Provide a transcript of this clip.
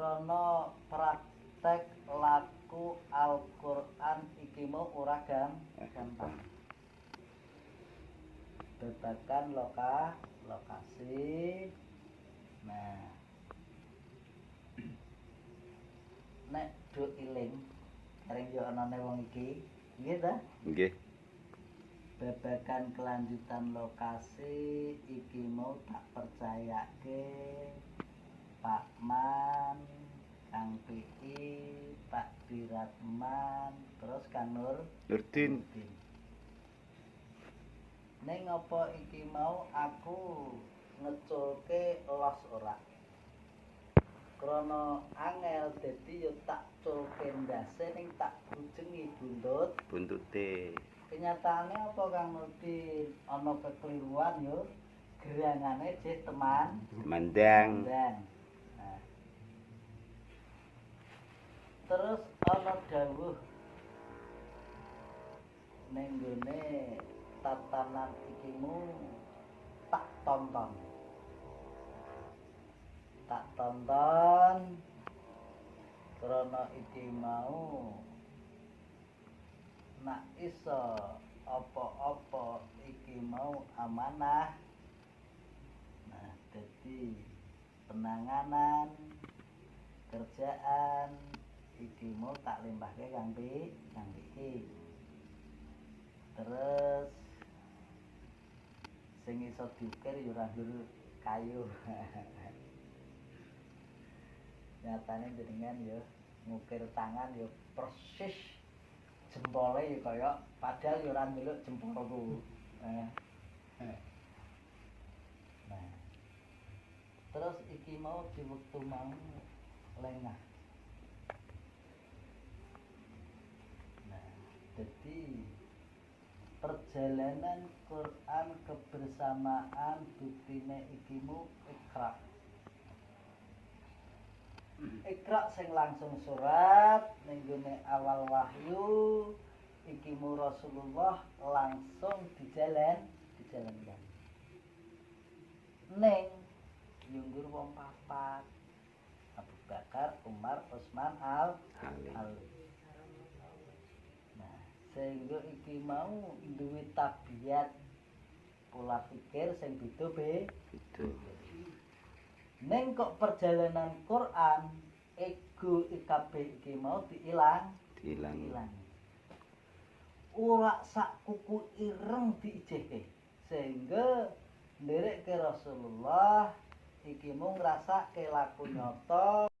krana praktek laku Al-Qur'an iki mau ora gampang. Babagan lokasi. Nah, nek do iling areng yo anane wong iki, nggih ta? Nggih. Babagan kelanjutan lokasi iki mau tak percayake Pak Man, Kang PI, Pak Diratman, terus Kang Nurdin. Ning apa iki mau aku ngeculke los ora. Krana angel dadi yo tak culke ndase ning tak bujengi buntute. Kenyataane apa Kang Nurdin? Ana kekeliruan yo gerangane jeh Temandang. Nah. Terus ana dawuh ning gone tatanan ikimu tak tonton. Tak tonton krana iki mau nak iso apa-apa iki mau amanah. Nah, jadi penanganan kerjaan iki mau tak limbahke Kang iki. Terus sing iso diukir yo ora kayu. Nyatane jenengan yo ngukir tangan yo persis jempole yo kaya padahal yo ora ndelok jempolku. Nah. Terus iki mau di wektu mau lengah. Nah, jadi perjalanan Quran kebersamaan buktine ikimu Iqra. Iqra sing langsung surat ning gone awal wahyu ikimu Rasulullah langsung dijalankan. Ning nyunggur wong papat. Abu Bakar, Umar, Utsman, Ali. Nah, sehingga iki mau duwe tabiat pola pikir sing beda. Ning kok perjalanan Quran ego kabeh iki mau diilang. Ora sak kuku ireng diijehke sehingga nderek ke Rasulullah iki mau ngrasake laku nyata